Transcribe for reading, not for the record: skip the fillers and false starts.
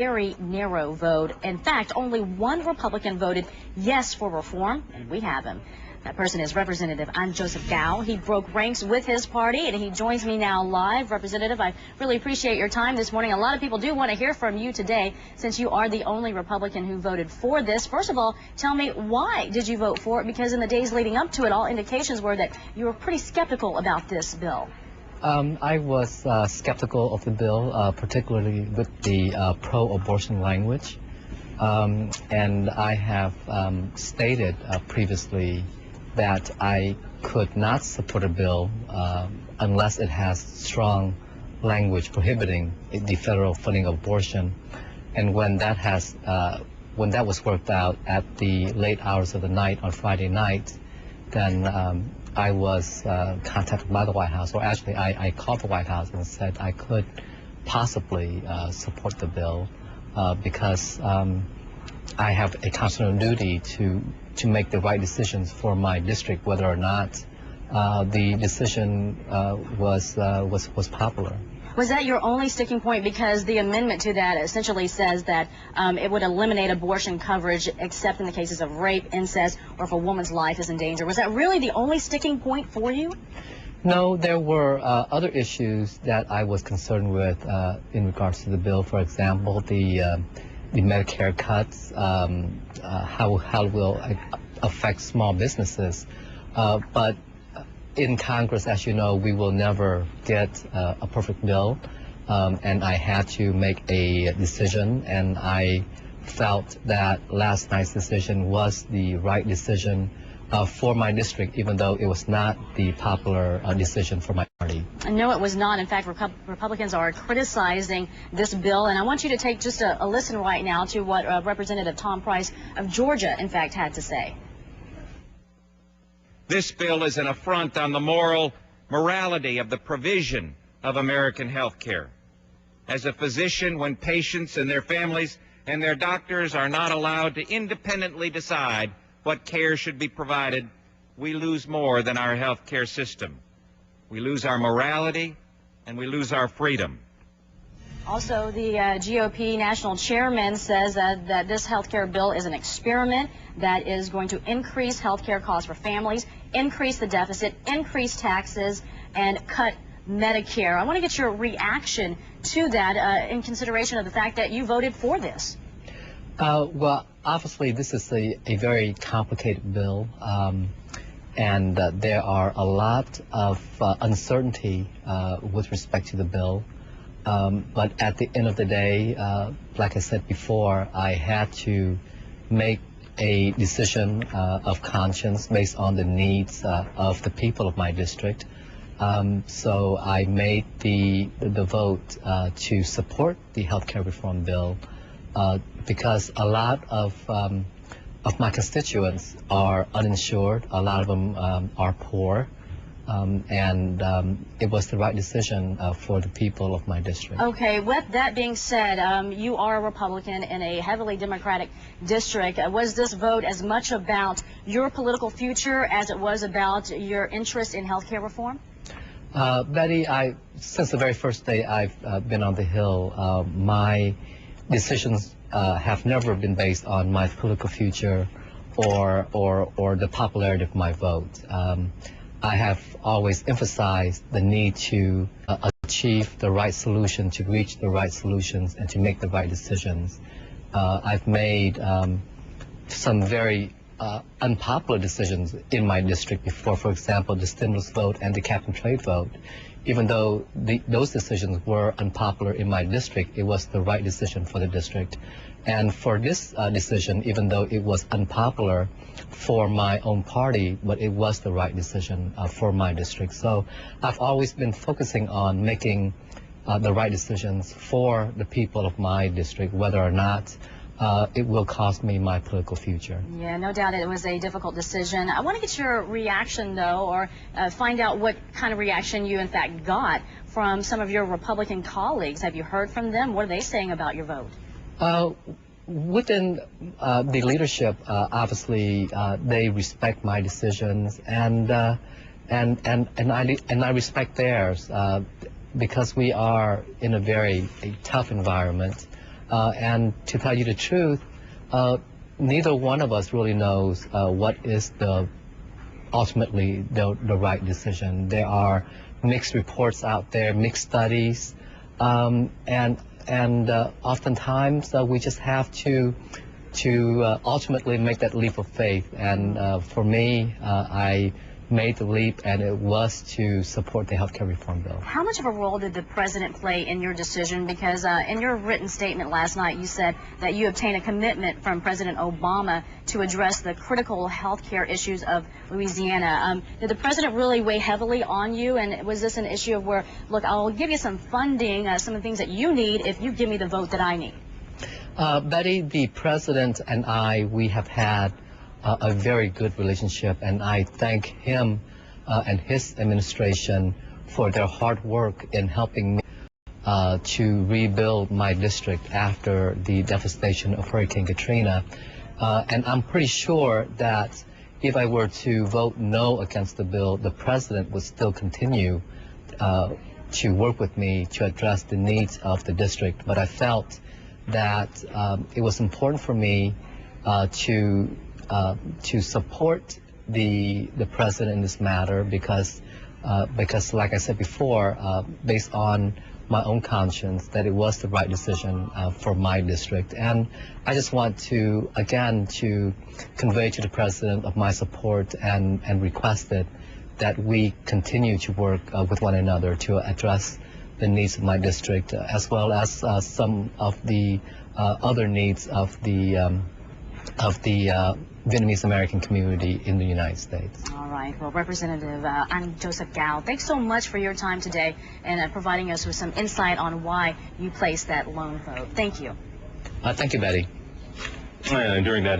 very narrow vote. In fact, only one Republican voted yes for reform, and we have him. That person is Representative Joseph Gao. He broke ranks with his party, and he joins me now live. Representative, I really appreciate your time this morning. A lot of people do want to hear from you today, since you are the only Republican who voted for this. First of all, tell me, why did you vote for it? Because in the days leading up to it, all indications were that you were pretty skeptical about this bill. I was skeptical of the bill, particularly with the pro-abortion language. And I have stated previously that I could not support a bill unless it has strong language prohibiting the federal funding of abortion. And when that was worked out at the late hours of the night on Friday night, then I was contacted by the White House, or actually I called the White House and said I could possibly support the bill because I have a constitutional duty to make the right decisions for my district, whether or not the decision was popular. Was that your only sticking point? Because the amendment to that essentially says that it would eliminate abortion coverage except in the cases of rape, incest, or if a woman's life is in danger. Was that really the only sticking point for you? No, there were other issues that I was concerned with in regards to the bill. For example, the Medicare cuts, how it will affect small businesses. But in Congress, as you know, we will never get a perfect bill, and I had to make a decision, and I felt that last night's decision was the right decision for my district, even though it was not the popular decision for my party. No, it was not. In fact, Republicans are criticizing this bill, and I want you to take just a listen right now to what Representative Tom Price of Georgia, in fact, had to say. This bill is an affront on the morality of the provision of American health care. As a physician, when patients and their families and their doctors are not allowed to independently decide what care should be provided, we lose more than our health care system. We lose our morality, and we lose our freedom. Also, the GOP national chairman says that this health care bill is an experiment that is going to increase health care costs for families, increase the deficit, increase taxes, and cut Medicare. I want to get your reaction to that in consideration of the fact that you voted for this. Well, obviously, this is a very complicated bill, and there are a lot of uncertainty with respect to the bill. But at the end of the day, like I said before, I had to make a decision of conscience based on the needs of the people of my district. So I made the vote to support the health care reform bill because a lot of my constituents are uninsured, a lot of them are poor. And it was the right decision for the people of my district. Okay, with that being said, you are a Republican in a heavily Democratic district. Was this vote as much about your political future as it was about your interest in health care reform? Betty, since the very first day I've been on the Hill, my decisions have never been based on my political future or the popularity of my vote. I have always emphasized the need to achieve the right solution, to reach the right solutions, and to make the right decisions. I've made some very unpopular decisions in my district before, for example, the stimulus vote and the cap and trade vote. Even though those decisions were unpopular in my district, it was the right decision for the district. And for this decision, even though it was unpopular for my own party, but it was the right decision for my district. So I've always been focusing on making the right decisions for the people of my district, whether or not it will cost me my political future. Yeah, no doubt it was a difficult decision. I want to get your reaction, though, or find out what kind of reaction you, in fact, got from some of your Republican colleagues. Have you heard from them? What are they saying about your vote? Within the leadership, obviously, they respect my decisions, and I respect theirs because we are in a very tough environment. And to tell you the truth, neither one of us really knows what is ultimately the right decision. There are mixed reports out there, mixed studies, and oftentimes we just have to ultimately make that leap of faith. And for me, I made the leap, and it was to support the healthcare reform bill. How much of a role did the president play in your decision? Because in your written statement last night, you said that you obtained a commitment from President Obama to address the critical health care issues of Louisiana. Did the president really weigh heavily on you? And was this an issue of where, look, I'll give you some funding, some of the things that you need if you give me the vote that I need? Betty, the president and I, we have had a very good relationship, and I thank him and his administration for their hard work in helping me to rebuild my district after the devastation of Hurricane Katrina. And I'm pretty sure that if I were to vote no against the bill, the president would still continue to work with me to address the needs of the district. But I felt that it was important for me to support the president in this matter because like I said before, based on my own conscience, that it was the right decision for my district. And I just want to, again, to convey to the president of my support and requested that we continue to work with one another to address the needs of my district, as well as some of the other needs of the Vietnamese American community in the United States. All right. Well, Representative Joseph Gao, thanks so much for your time today and providing us with some insight on why you placed that lone vote. Thank you. Thank you, Betty. During that